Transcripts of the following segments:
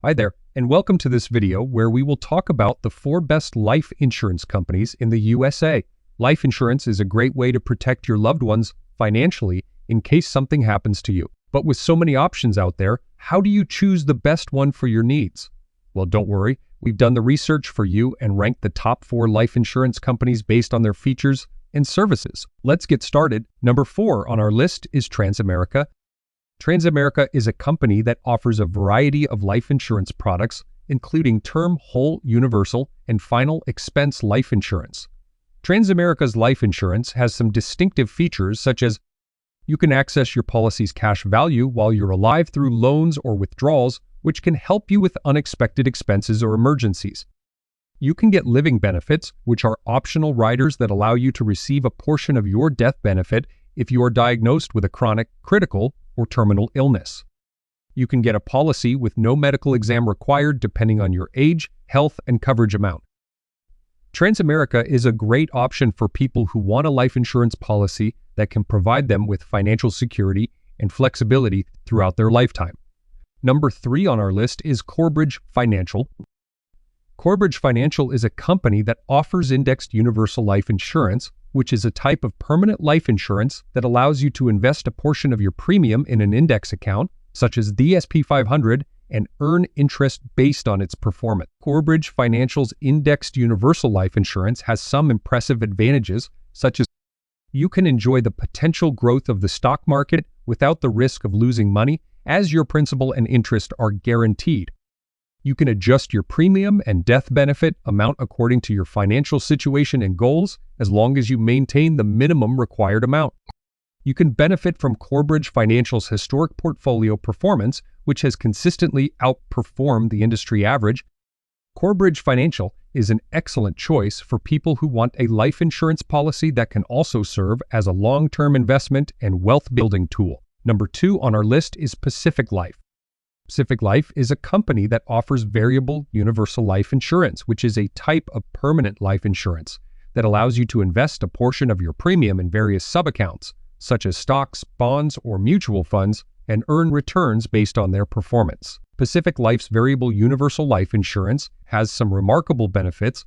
Hi there, and welcome to this video where we will talk about the 4 best life insurance companies in the USA. Life insurance is a great way to protect your loved ones financially in case something happens to you. But with so many options out there, how do you choose the best one for your needs? Well, don't worry, we've done the research for you and ranked the top 4 life insurance companies based on their features and services. Let's get started. Number 4 on our list is Transamerica. Transamerica is a company that offers a variety of life insurance products, including term, whole, universal, and final expense life insurance. Transamerica's life insurance has some distinctive features such as you can access your policy's cash value while you're alive through loans or withdrawals, which can help you with unexpected expenses or emergencies. You can get living benefits, which are optional riders that allow you to receive a portion of your death benefit if you are diagnosed with a chronic, critical, or terminal illness. You can get a policy with no medical exam required depending on your age, health, and coverage amount. Transamerica is a great option for people who want a life insurance policy that can provide them with financial security and flexibility throughout their lifetime. Number 3 on our list is Corebridge Financial. Corebridge Financial is a company that offers indexed universal life insurance, which is a type of permanent life insurance that allows you to invest a portion of your premium in an index account, such as the S&P 500, and earn interest based on its performance. Corebridge Financial's indexed universal life insurance has some impressive advantages, such as you can enjoy the potential growth of the stock market without the risk of losing money, as your principal and interest are guaranteed. You can adjust your premium and death benefit amount according to your financial situation and goals, as long as you maintain the minimum required amount. You can benefit from Corebridge Financial's historic portfolio performance, which has consistently outperformed the industry average. Corebridge Financial is an excellent choice for people who want a life insurance policy that can also serve as a long-term investment and wealth-building tool. Number 2 on our list is Pacific Life. Pacific Life is a company that offers variable universal life insurance, which is a type of permanent life insurance that allows you to invest a portion of your premium in various sub-accounts, such as stocks, bonds, or mutual funds, and earn returns based on their performance. Pacific Life's variable universal life insurance has some remarkable benefits.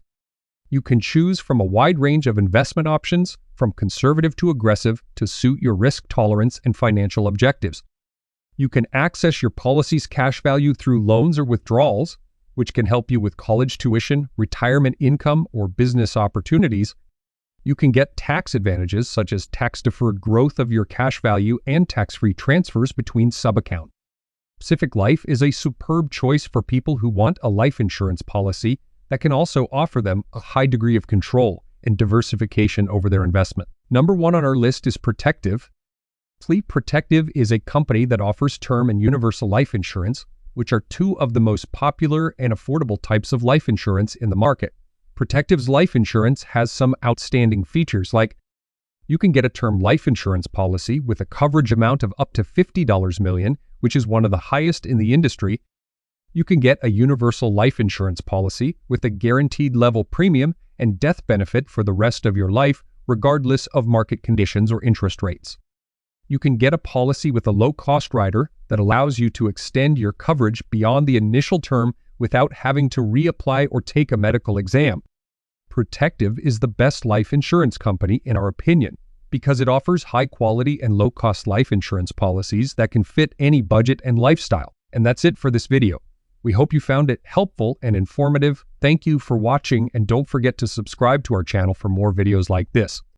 You can choose from a wide range of investment options, from conservative to aggressive, to suit your risk tolerance and financial objectives. You can access your policy's cash value through loans or withdrawals, which can help you with college tuition, retirement income, or business opportunities. You can get tax advantages such as tax-deferred growth of your cash value and tax-free transfers between sub-accounts. Pacific Life is a superb choice for people who want a life insurance policy that can also offer them a high degree of control and diversification over their investment. Number 1 on our list is Protective. Fleet Protective is a company that offers term and universal life insurance, which are 2 of the most popular and affordable types of life insurance in the market. Protective's life insurance has some outstanding features like you can get a term life insurance policy with a coverage amount of up to $50 million, which is one of the highest in the industry. You can get a universal life insurance policy with a guaranteed level premium and death benefit for the rest of your life, regardless of market conditions or interest rates. You can get a policy with a low-cost rider that allows you to extend your coverage beyond the initial term without having to reapply or take a medical exam. Protective is the best life insurance company in our opinion because it offers high-quality and low-cost life insurance policies that can fit any budget and lifestyle. And that's it for this video. We hope you found it helpful and informative. Thank you for watching, and don't forget to subscribe to our channel for more videos like this.